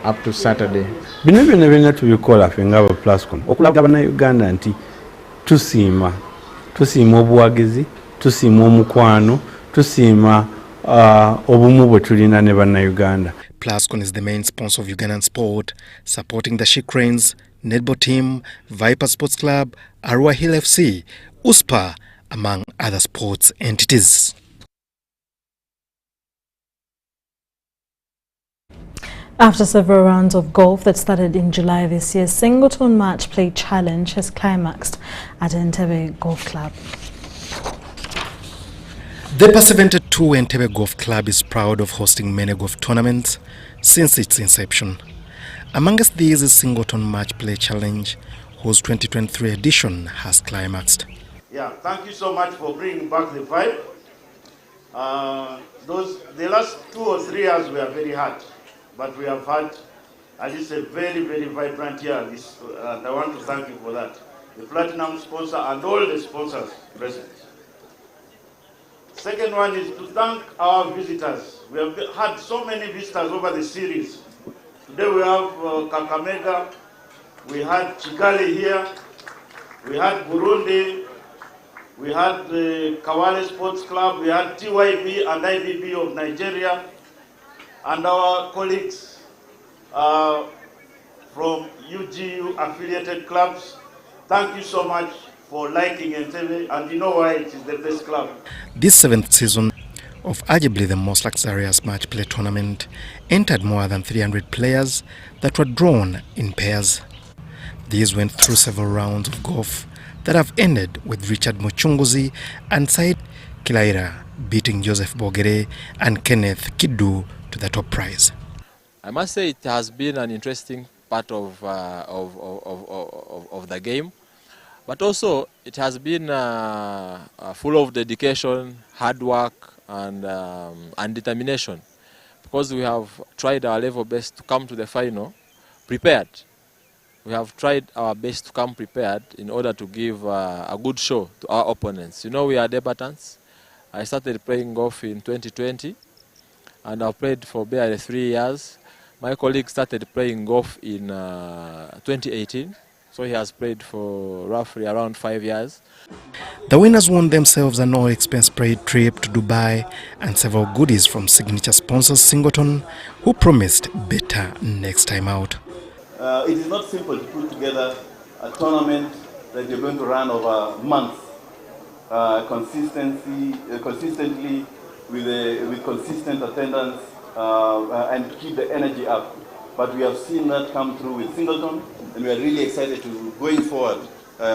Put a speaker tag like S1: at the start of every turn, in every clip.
S1: up to Saturday.
S2: Bino byonna tubikola ffe ng'aba Plascon okulaga bannayuganda nti tusiima obuwagizi, tusiima omukwano, tusiima obumu bwe tulina ne bannayuganda.
S3: Plascon is the main sponsor of Ugandan sport, supporting the She Cranes, Netball team, Viper Sports Club, Arua Hill FC, USPA, among other sports entities.
S4: After several rounds of golf that started in July this year, Singleton Match Play Challenge has climaxed at Entebbe Golf Club.
S3: The Persevented 2 Entebbe Golf Club is proud of hosting many golf tournaments since its inception. Amongst these is Singleton Match Play Challenge, whose 2023 edition has climaxed.
S5: Yeah, thank you so much for bringing back the vibe. The last 2 or 3 years were very hard, but we have had at least a very, very vibrant year. And I want to thank you for that. The Platinum sponsor and all the sponsors present. Second one is to thank our visitors. We have had so many visitors over the series. Today we have Kakamega, we had Kigali here, we had Burundi, we had the Kawale Sports Club, we had TYB and IBB of Nigeria, and our colleagues from UGU affiliated clubs. Thank you so much for liking Entebbe, and you know why it is the best club.
S3: This 7th season of arguably the most luxurious match play tournament entered more than 300 players that were drawn in pairs. These went through several rounds of golf that have ended with Richard Muchunguzi and Said Kilaira beating Joseph Bogere and Kenneth Kidu to the top prize.
S6: I must say it has been an interesting part of the game, but also it has been full of dedication, hard work, and determination, because we have tried our level best to come to the final prepared. We have tried our best to come prepared in order to give a good show to our opponents. You know, we are debutants. I started playing golf in 2020, and I've played for barely 3 years. My colleague started playing golf in 2018, so he has played for roughly around 5 years.
S3: The winners won themselves an all-expense paid trip to Dubai and several goodies from signature sponsors Singleton, who promised better next time out.
S7: It is not simple to put together a tournament that you're going to run over months, consistently with consistent attendance and to keep the energy up. But we have seen that come through with Singleton, and we are really excited to going forward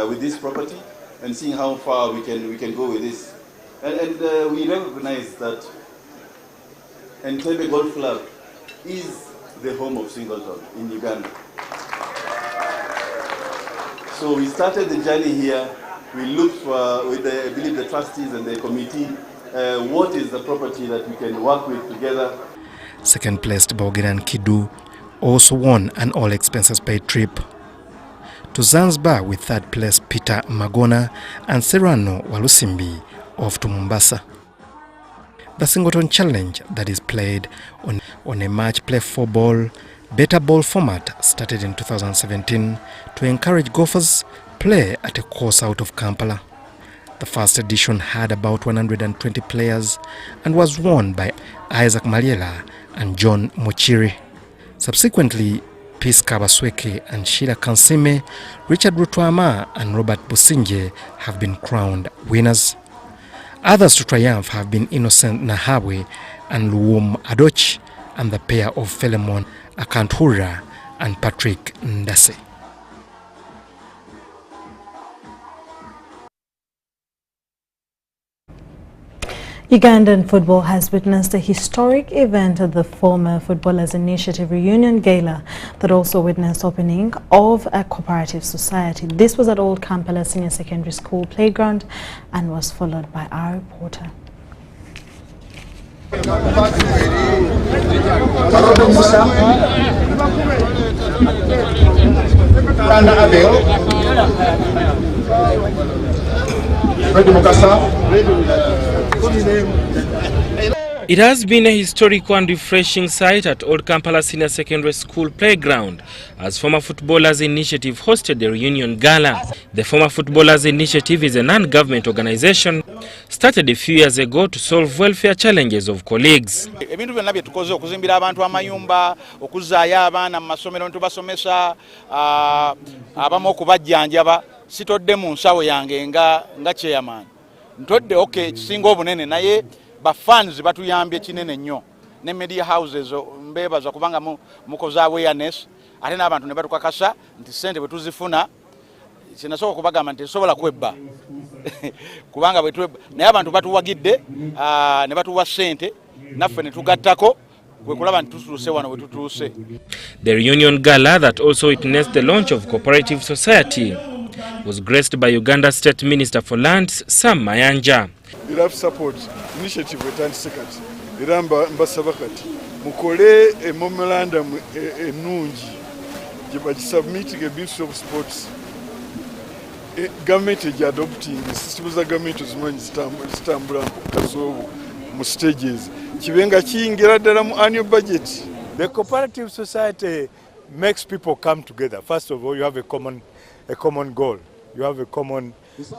S7: with this property and seeing how far we can go with this. And we recognize that Entebbe Golf Club is the home of Singleton in Uganda. So we started the journey here. We looked for, I believe the trustees and the committee, what is the property that we can work with together.
S3: Second placed Bogere and Kidu also won an all-expenses paid trip to Zanzibar, with third place Peter Magona and Serrano Walusimbi off to Mombasa. The Singleton Challenge, that is played on a match play 4-ball, better ball format, started in 2017 to encourage golfers play at a course out of Kampala. The first edition had about 120 players and was won by Isaac Maliela and John Mochiri. Subsequently, Peace Kabasweke and Sheila Kansime, Richard Rutwama and Robert Businje have been crowned winners. Others to triumph have been Innocent Nahawe and Luwum Adoch, and the pair of Philemon Akanthura and Patrick Ndase.
S4: Ugandan football has witnessed a historic event at the former Footballers Initiative Reunion Gala that also witnessed opening of a cooperative society. This was at Old Kampala Senior Secondary School playground and was followed by our reporter.
S1: It has been a historical and refreshing sight at Old Kampala Senior Secondary School playground as Former Footballers Initiative hosted the reunion gala. The Former Footballers Initiative is a non-government organization started a few years ago to solve welfare challenges of colleagues.
S8: Ebintu byonna bye tukoze okuzimbira abantu amayumba, okuzaayo abaana mu masomero ntubasomesa, abamu okubajjanjaba, sitodde mu nsawo yange nga chairman. Ntodde okay kisinga obunene naye ba fans batuyambye kinene nnyo ne media houses mbebaza kubanga mukoza awareness ate n'abantu ne batukakasa nti sente bwe tuzifuna sinasobola kubagamba nti sobola kwebba kubanga bwe twebba naye abantu batuwagidde ne batuwa sente naffe ne tugattako kwe kulaba nti tutuuse wano bwe tutuuse.
S1: The reunion gala that also witnessed the launch of Cooperative Society was graced by Uganda State Minister for Lands, Sam Mayanja.
S9: Enough support initiative etandise kati era mbasaba kati mukole a memorandum enungi gye bagisubmitting a Ministry of Sports government is adopting systems za government zimanyi zitambula kasoobo mu stages kibenga kiyingira ddala mu annual budget.
S10: The cooperative society makes people come together. First of all, you have a common goal. You have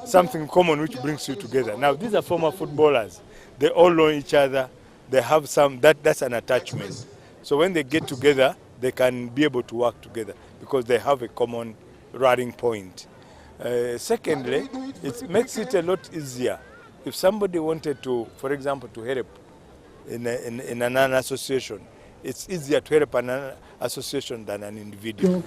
S10: something common which brings you together. Now, these are former footballers. They all know each other. They have that's an attachment. So when they get together, they can be able to work together because they have a common rallying point. Secondly, it makes it a lot easier. If somebody wanted to, for example, to help in an association, it's easier to help an association than an individual.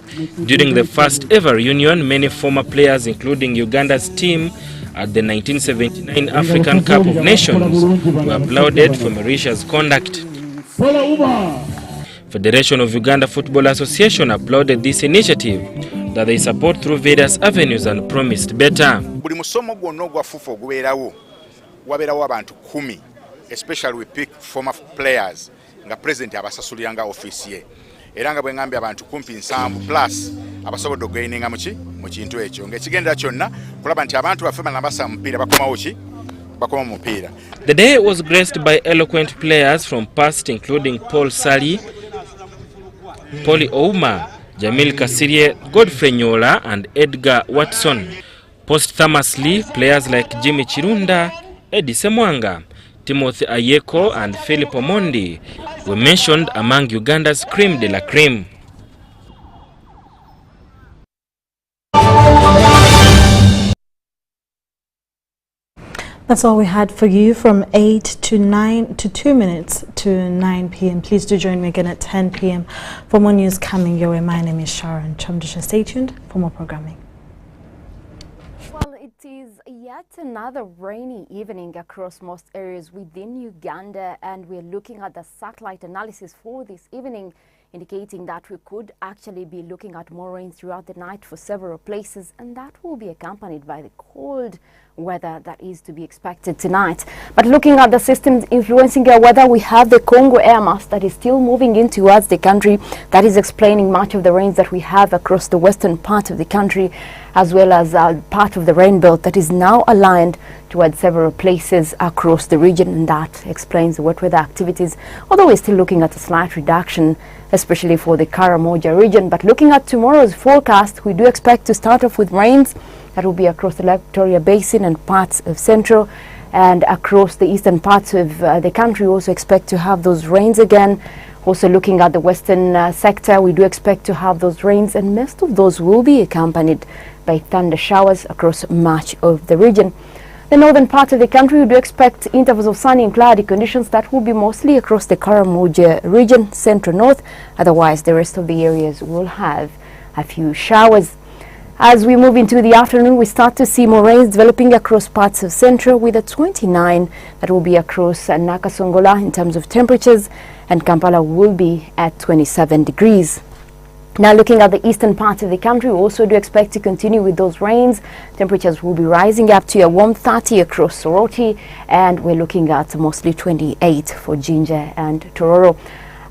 S1: During the first ever reunion, many former players, including Uganda's team at the 1979 African Cup of Nations, were applauded for Mauritius' conduct. Federation of Uganda Football Association applauded this initiative that they support through various avenues and promised better.
S11: Buli musomo gwonna ogwa FUFA ogubeerawo wabeerawo abantu 10, especially we pick former players nga president abasasulira nga office ye era nga bwe ngambye abantu kumpi 7 plus abasobodde ogaininga mu kintu ekyo ng'ekigendera kyonna kulaba nti abantu baffe banabasa mupiira bakoma mupiira.
S1: The day was graced by eloquent players from past including Paul Sali, Polly Ouma, Jamil Kasirie, Godfrey Nyola and Edgar Watson. Posthumously, players like Jimmy Chirunda, Eddie Semwanga, Timothy Ayeko and Philip Omondi were mentioned among Uganda's creme de la creme.
S4: That's all we had for you from 8 to 9 to 2 minutes to 9 p.m. Please do join me again at 10 p.m. for more news coming your way. My name is Sharon Chamdisha. Stay tuned for more programming.
S12: Well, it is yet another rainy evening across most areas within Uganda, and we're looking at the satellite analysis for this evening, indicating that we could actually be looking at more rain throughout the night for several places, and that will be accompanied by the cold weather that is to be expected tonight. But looking at the systems influencing our weather, we have the Congo air mass that is still moving in towards the country. That is explaining much of the rains that we have across the western part of the country, as well as part of the rain belt that is now aligned towards several places across the region, and that explains the wet weather activities, although we're still looking at a slight reduction, especially for the Karamoja region. But looking at tomorrow's forecast, we do expect to start off with rains that will be across the Lake Victoria Basin and parts of central and across the eastern parts of the country. We also expect to have those rains again. Also looking at the western sector, we do expect to have those rains, and most of those will be accompanied by thunder showers across much of the region. The northern part of the country, we do expect intervals of sunny and cloudy conditions that will be mostly across the Karamoja region, central north. Otherwise, the rest of the areas will have a few showers. As we move into the afternoon, we start to see more rains developing across parts of central, with a 29 that will be across Nakasongola in terms of temperatures, and Kampala will be at 27 degrees. Now looking at the eastern part of the country, we also do expect to continue with those rains. Temperatures will be rising up to a warm 30 across Soroti, and we're looking at mostly 28 for Jinja and Tororo.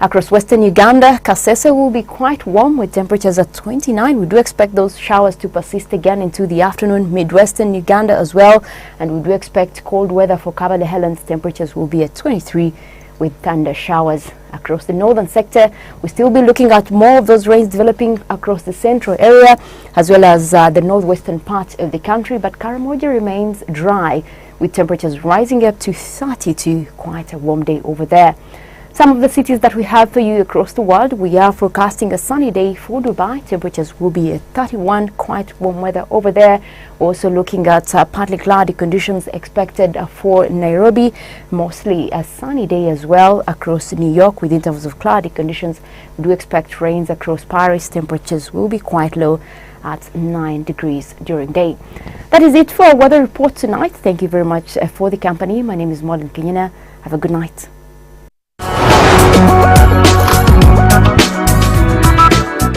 S12: Across western Uganda, Kasese will be quite warm with temperatures at 29. We do expect those showers to persist again into the afternoon. Midwestern Uganda as well, and we do expect cold weather for Kabale Helens. Temperatures will be at 23 with thunder showers. Across the northern sector, we'll still be looking at more of those rains developing across the central area as well as the northwestern part of the country, but Karamoja remains dry with temperatures rising up to 32. Quite a warm day over there. Some of the cities that we have for you across the world, we are forecasting a sunny day for Dubai. Temperatures will be at 31, quite warm weather over there. Also looking at partly cloudy conditions expected for Nairobi. Mostly a sunny day as well across New York with intervals of cloudy conditions. We do expect rains across Paris. Temperatures will be quite low at 9 degrees during day. That is it for our weather report tonight. Thank you very much for the company. My name is Modern Kenyana. Have a good night.